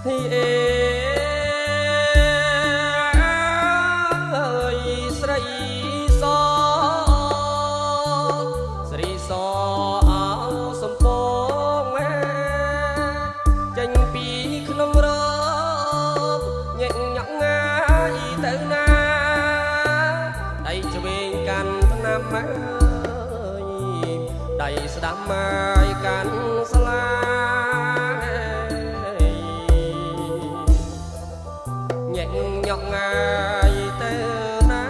เอสรีสอสรีสอเอาสมปองแม่จังปีขนมรอบยังหยอกง่ายเตินาได้จะเวงกันทั้งน้ำไม้ได้สดำไม้กันสลาnhọc ngày tê na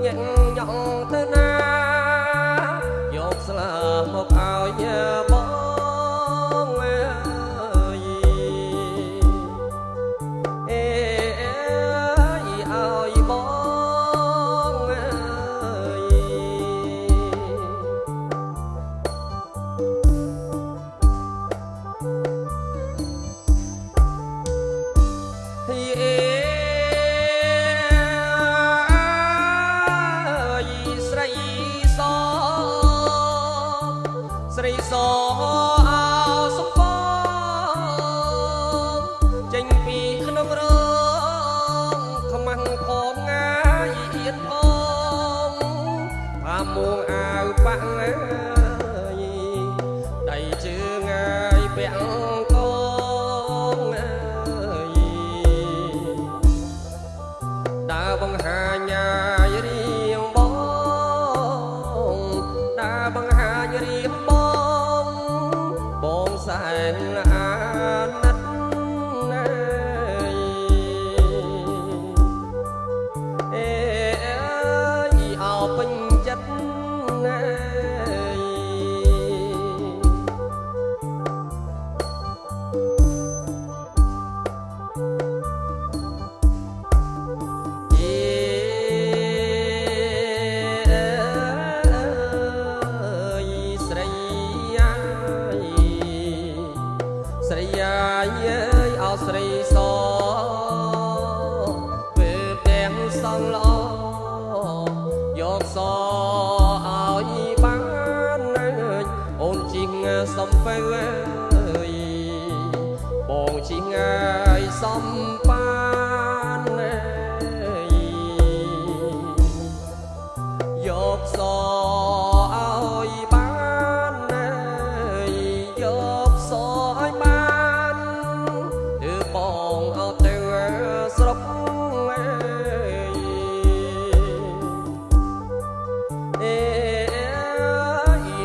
nhẹ nhọc tê na dột là một áo nhà bóng áo bóngสรีสอเอาสมปองจังปีขนมร้องขมังพองง่ายเอียดพองพามวงเอาปังได้ชื่อง่ายเปียงกองดาบังหาญาเรียงบองดาบังหาเรียงบองบองแสงอานัดเอาเป็นจัดสรียเอาสรีสอเปิดแดงสองล้อยกสอเอาอีบ้านโอนจริงสมไปเลยบองจริงสมปานยกสอเอาอีบ้านยกสอสรบ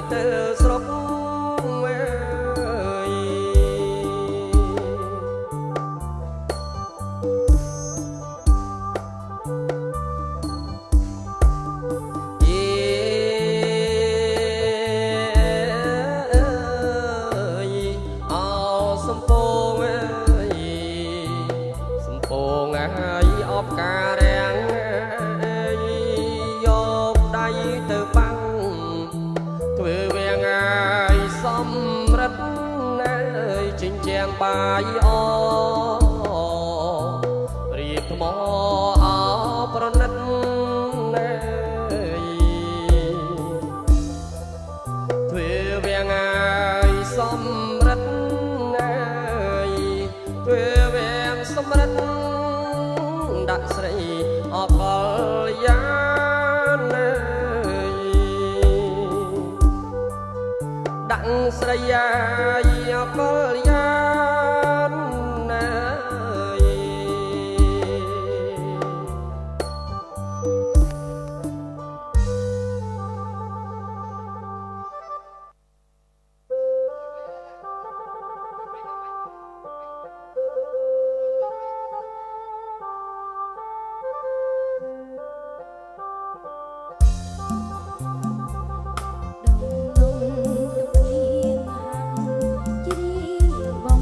เตอสรบเอาสมปองโอ้งายออบกาแรงยอบได้เติบังเถื่อเวียงไงสมรัตจิงแจงปายอรีบมอเอาประนัดเถื่อเวียงไงสมรัตเถื่อเวียงสมรัตดักสรีออกกลยานดังสรียออกกลยานđồng nông tục liêm hằng chỉ đi vòng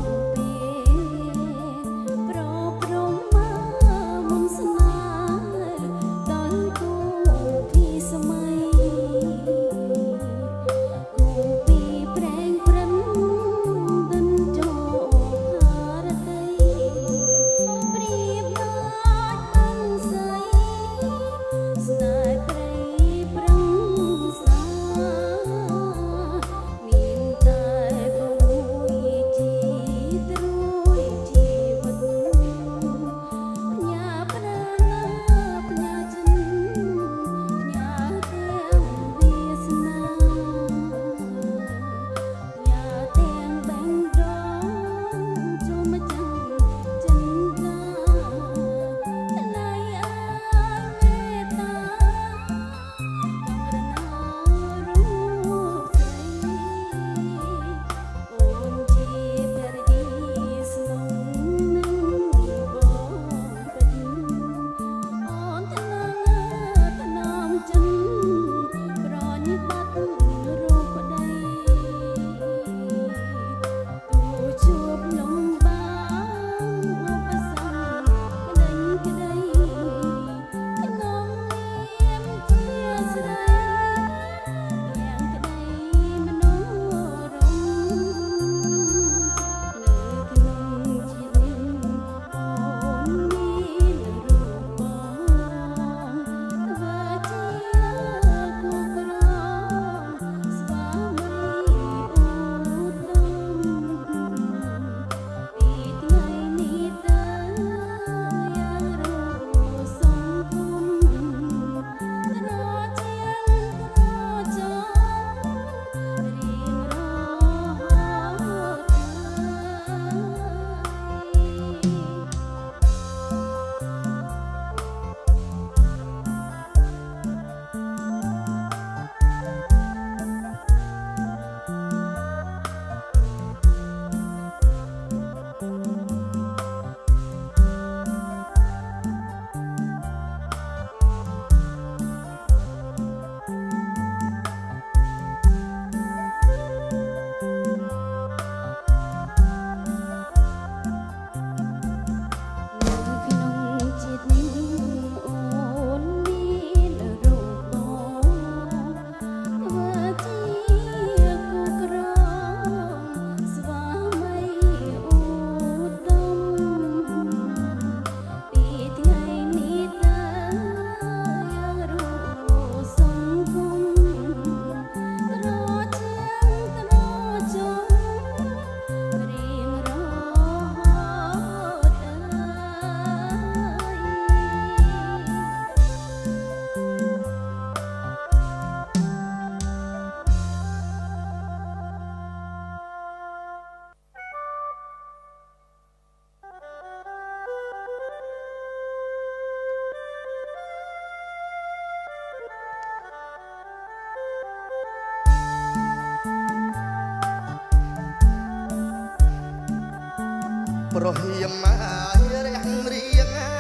ប្រហៀមហើយរាំងរៀងហើ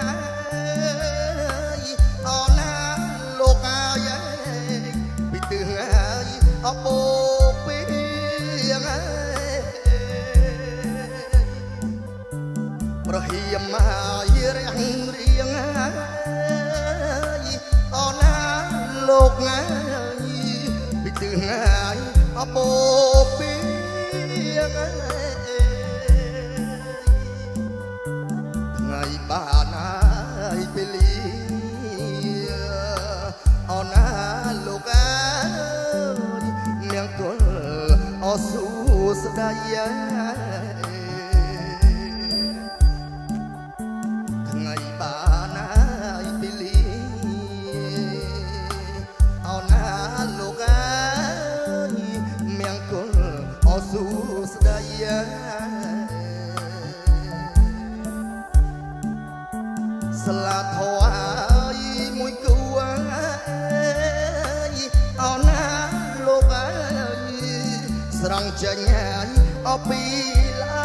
យអណាលោកហើយពីទឿងហើយអបោពីប្រហៀមហើយរាំងរៀងហើយអណាលោកហើយពីទឿងហើយអបោពីថ្ងៃបានហើយពេលអណាលោកអើយមង្គលអសុស្ដីថ្ងៃបានហើយពេលអណាលោកអើយមង្គលអសុស្ដីស្លាធោហើយមួយគូអណាលោកអើយស្រង់ចេញហើយអពីឡៃ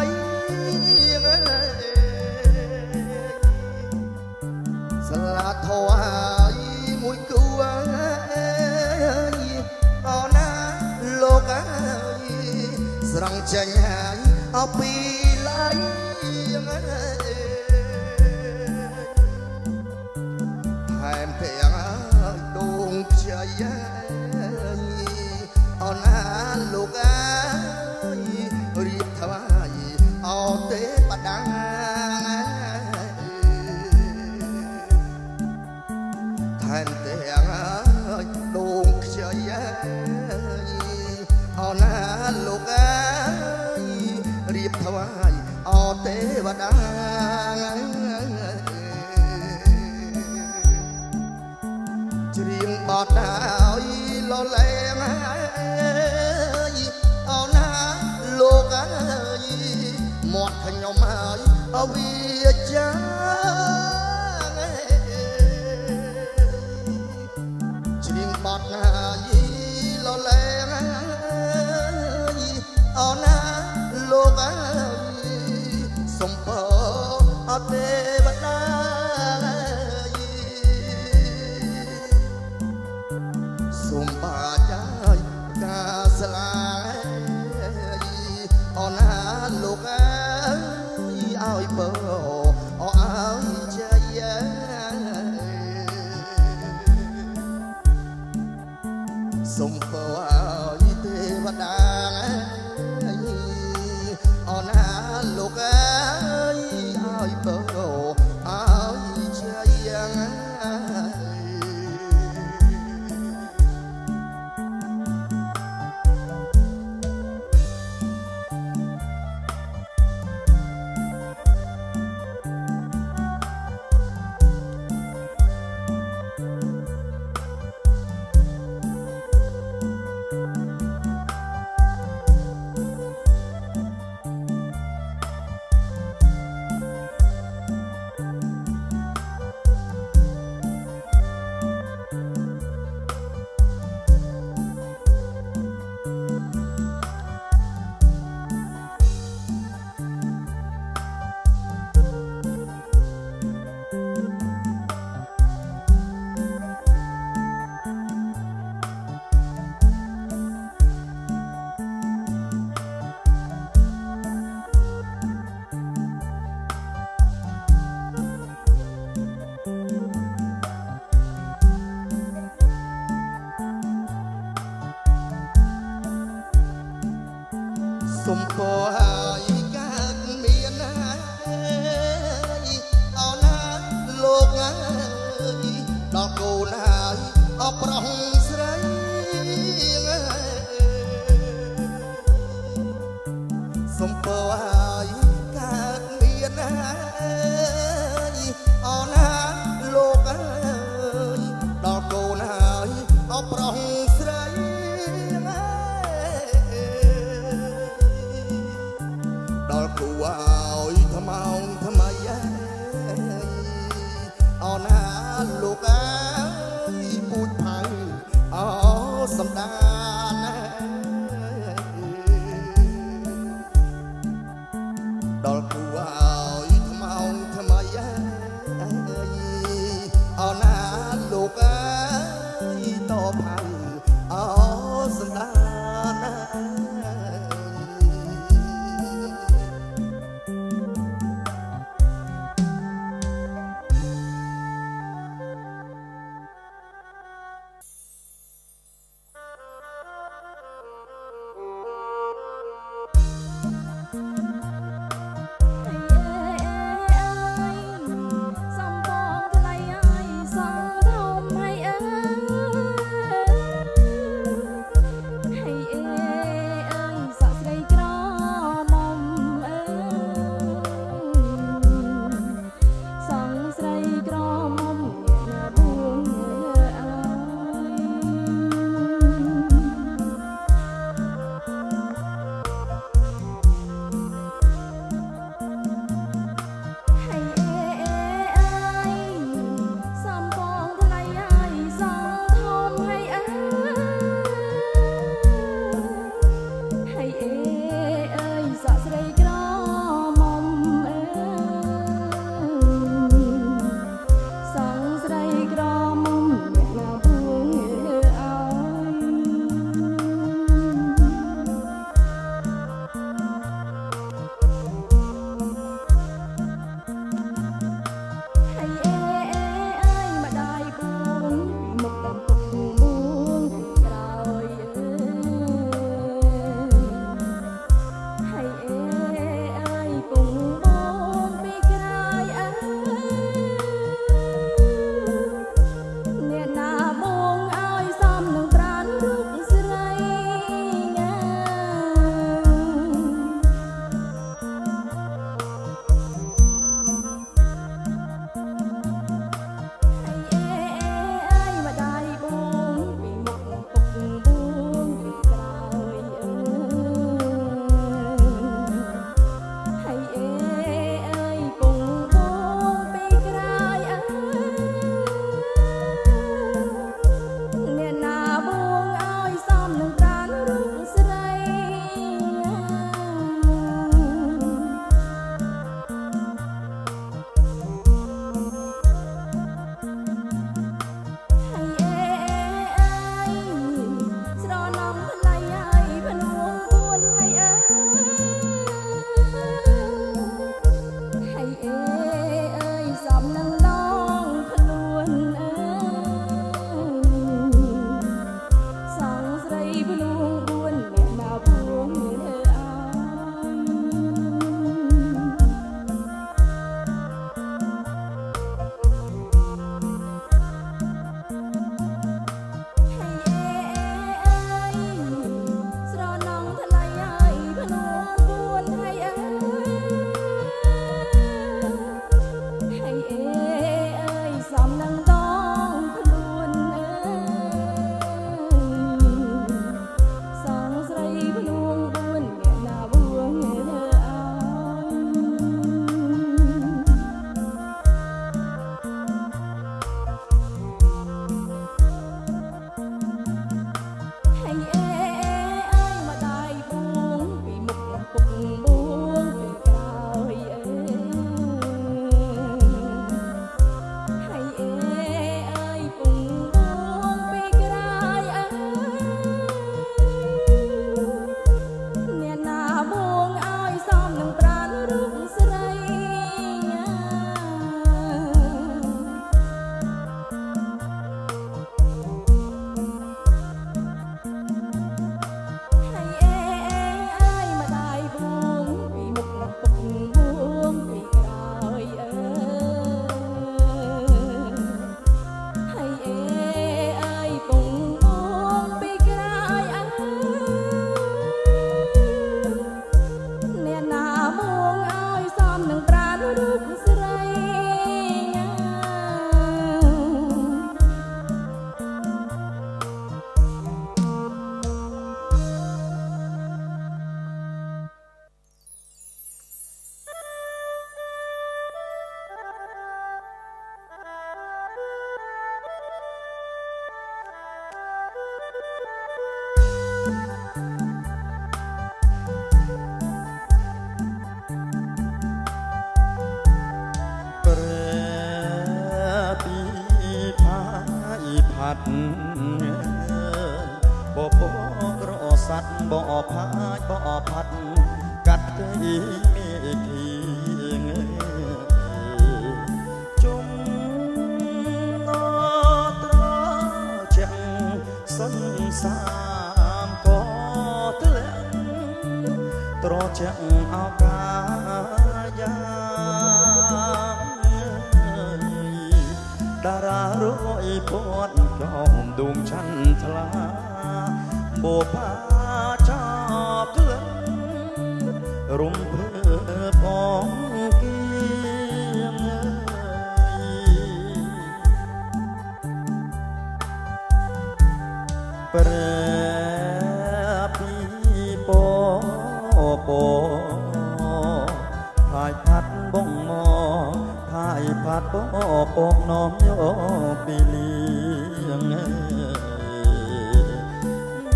ស្លាធោហើយមួយគូអណាលោកអើយស្រង់ចេញហើយអពីឡៃថែមទាំងដងខ្ចីអណាលោកអើយរៀបថ្វាយអទេបតាថែមទាំងដងខ្ចីអណាលោកអើយរៀបថ្វាយអទេវតាច្រៀងបទហើយលលែងអណាលោកអើយមាត់ខ្ញុំហើយអវាចាច្រៀងបទហើយលលែងអណាលោកអើយសំពើអទេវតាសុំបាចាយការស្លាអណាលោកអើយឲ្យបើអឲ្យជ័យសុំបើឲ្យទេវតាអណាលោកអើយឲ្យបើឲ្យជ័យសុំពរហើយកើតមានហើយអណាលោកអើយដល់កូនហើយអប្រុសស្រីសុំពរហើយកើតមានហើយអណាលោកអើយដល់កូនហើយអប្រុសស្រីដល់គូឲ្យថ្មោងថ្មីអណាលោកអើយពូជផៅអសំដានដល់គូឲ្យ บ่ពក្រស័តบ่ផាចบ่ផាត់កាត់ទៅមេឃីជុំណត្រជាសុនសាមក៏ធ្លាក់ត្រជាអោកាយាតារារួយពតចំដួងចន្ទថ្លាបូផាចាប់ធ្លាក់រំភើបបងគៀងព្រះពីពពផាយផាត់បងមកផាយផាត់ពពនោមយោពីលៀង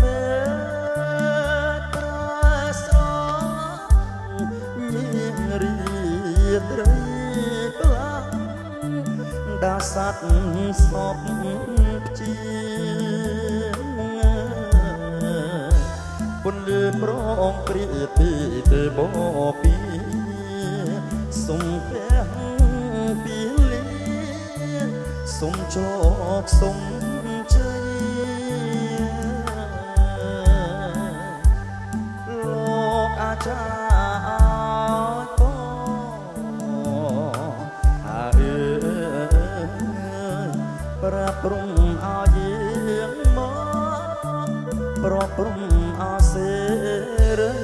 មេត្រាស្រញៀងរីត្រីក្លាដាស័តសពជាពុនលឺប្រងព្រាទីទេបពីសុំផ្ទះពីលីសុំជោគសុំជ័យលោកអាចារ្យពអើប្រាប់ព្រំឲ្យយើងមកប្រព្រំអាសេរី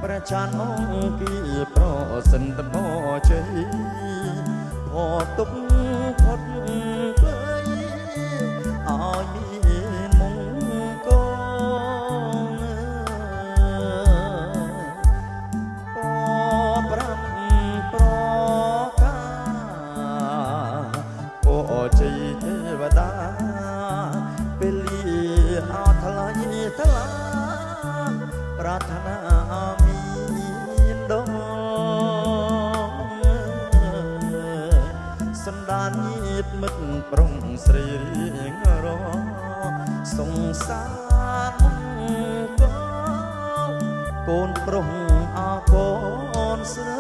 ព្រះច័ន្ទអង្គីប្រសិនតបជ័យផទុកផុតផ្លៃឲ្យមានមង្គលប្រាំប្រកាអូជ័យទេវតាពេលលីអត់ថ្លៃថ្លាប្រាថ្នាមានដងសន្តានញាតិមិត្តប្រុងស្រីរៀងរសងសារមង្គលកូនប្រុងអកូនស្រី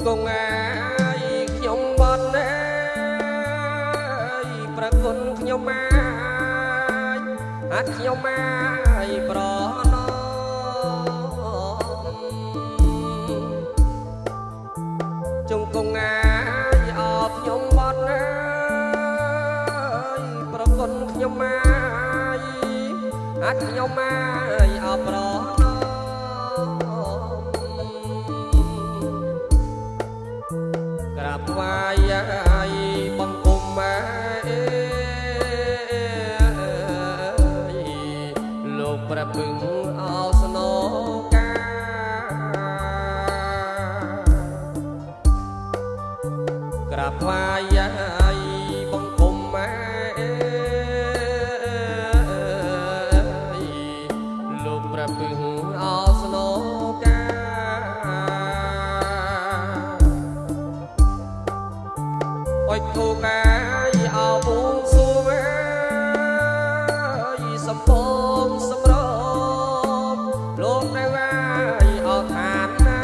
គង់អាយខ្ញុំបាត់ណែប្រគុណខ្ញុំអាយហាត់ខ្ញុំអាយប្រណោជុំគង់អាយអបខ្ញុំបាត់ណែប្រគុណខ្ញុំអាយហាត់ខ្ញុំអាយអបប្រណោក្រាបថ្វាយបង្គំលោកព្រះពឹងអោស្នោកាក្រាបថ្វាយបង្គំលោកព្រះពឹងអោស្នោកាអុយធូកាយអោបួងសួងសំពងសម្រមលោកនៅវាយអត់ឋានណា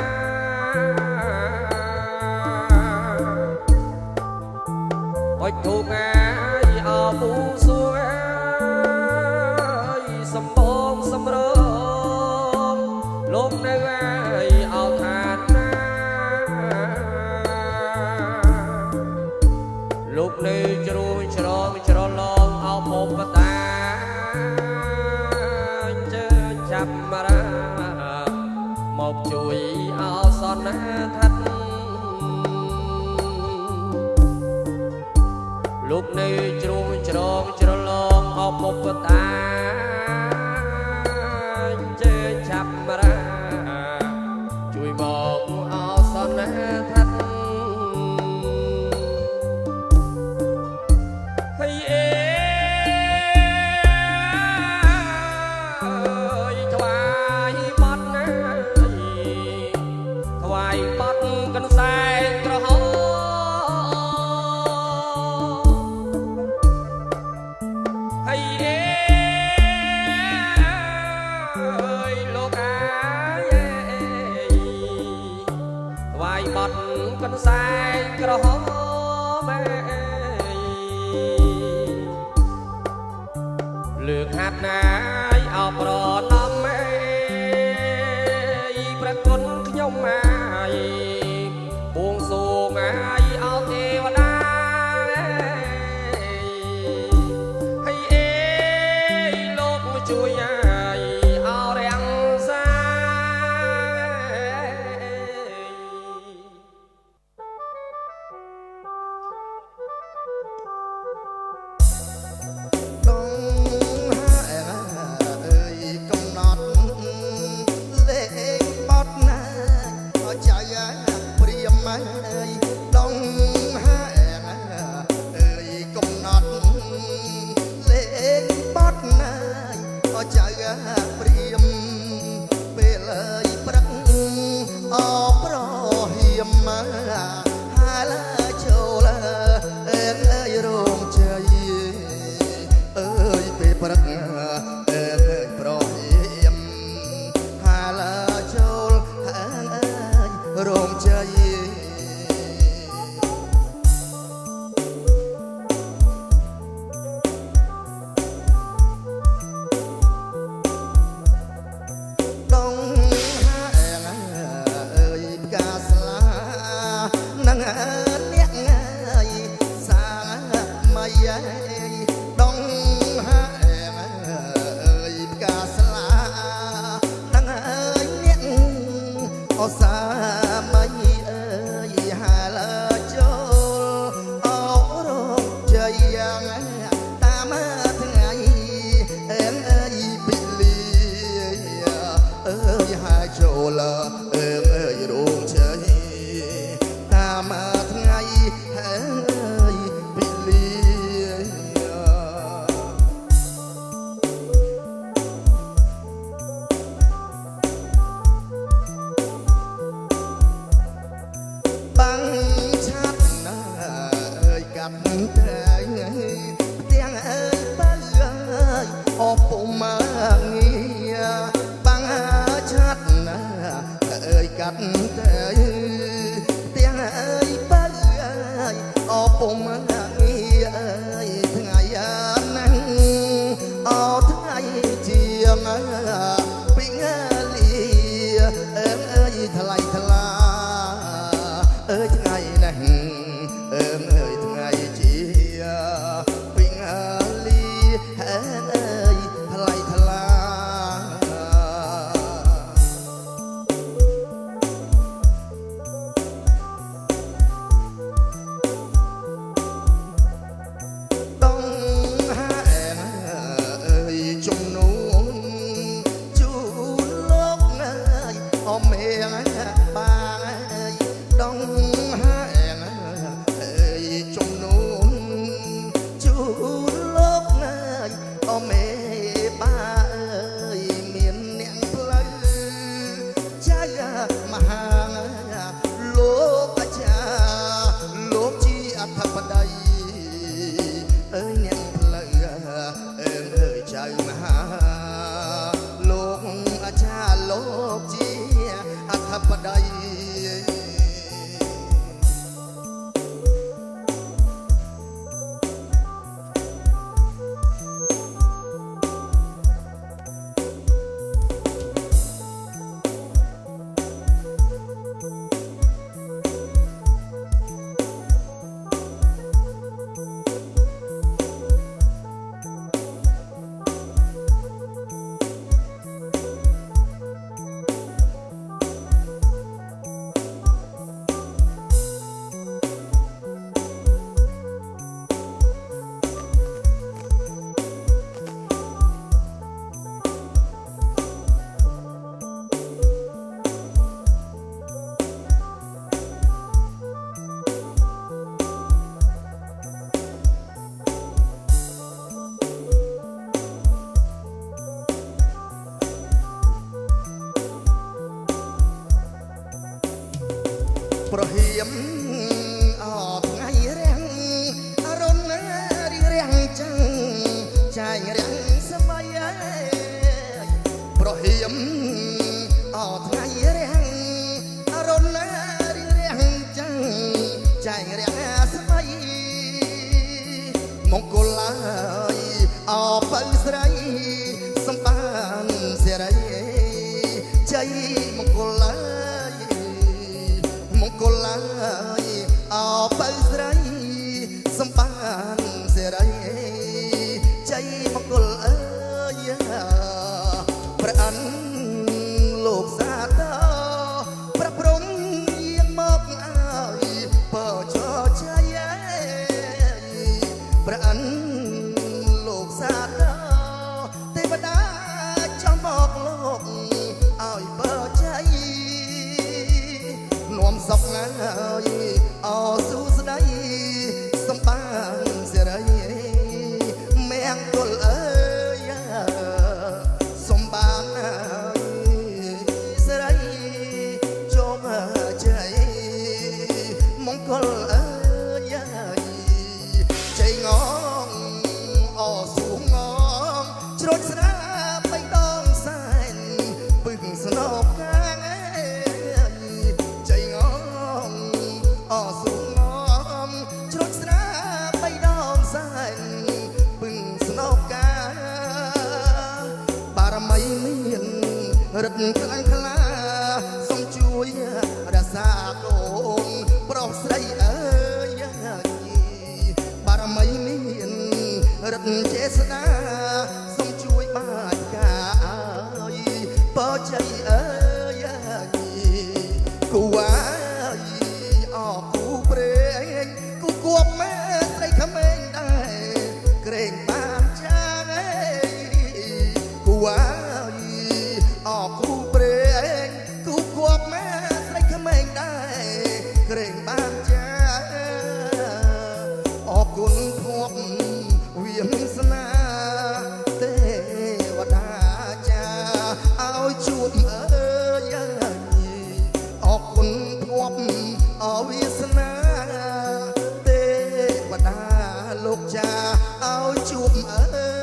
អុយធូកាយអោបួងសួងសំពងសម្រមលោកនៅវាយអត់ឋានណាលោកនៅជ្រួញច្រងច្រឡងអោភពតាជើចាប់រាមកជួយអោសនថាត់លោកនៅជ្រួញច្រងច្រឡងអោភពតាជើចាប់រាជួយមកអោសនថាត់កន្សែងក្រហមហើយលោកអាយថ្វាយបត់កន្សែងក្រហមលើកហាត់ណាយអោប្រណំប្រគុណខ្ញុំអាយបួងសួងអាយអោទេវតាហើយលោកជួយអាយអោរាំងសាដងអើយកំណត់លេខបត់ណាចៅព្រាមអើយដងអើយកំណត់លេខបត់ណាចៅព្រាមពេលអើយព្រឹកអប្រហៀមហាលចូលអើយរោងជ័យអើយពេលព្រឹកអើយប្រហៀមហាលចូលរោងជ័យដងអើយផ្កាស្លានឹងអ្នកសាមៃដងអើយផ្កាស្លានឹងអ្នកអសាមៃអើយហាលចូលអរោងជ័យតាមថ្ងៃអើយពីលីអើយហាចូលអើយរោងជ័យតាមថ្ងៃអើយពីលីបាំងឆាត់ណាអើយកាត់តែទាំងអើយបើអើយអពុំមកងារបាំងឆាត់ណាអើយកាត់តែទាំង ប្រហៀមអត់ថ្ងៃរាំងអរុណរាំងចឹងចាញ់រាំងស្បៃប្រហៀមអត់ថ្ងៃរាំងអរុណរាំងចឹងចាញ់រាំងស្បៃមង្គលឡើយអបិស្រីសម្បានសេរីជ័យមង្គលឡើយមង្គលឡើយអបិស្រីសម្បានសេរីជ័យមង្គលអើយព្រះអិនលោកសាទរព្រះព្រំយាងមកអើយបើចោជ័យព្រះអិនលោកសាទរទេវតាចំមកលោកឲ្យបើជ័យនាំសុខណាយអសុស្ដីសម្បានសេរីមង្គលអើយសម្បានសេរីជុំជ័យមង្គលអើយជ័យងងអសុងងជ្រោចស្រាបៃតងសែនពឹងស្នប់កាងជ័យងងអសុងងជ្រោចស្រាបៃតងសែនពឹងស្នប់កាងបារមីមានរឹតខ្លាំងខ្លាសូមជួយរក្សាកូនប្រុសស្រីអើយបារមីមានរឹតចេស្តាសូមជួយបាចកាអើយបើជ័យអើយគូអាយអគូព្រេងគូគួបម៉ែស្រីក្មេងដែរក្រែងបានចាងគូអាយអគូព្រេងគូគួបម៉ែស្រីក្មេងដែរក្រែងបានចាអរគុណភពវាសនាទេវតាចាឲ្យជួបអើយអរគុណភពវាសនាទេវតាលោកចាឲ្យជួបអើ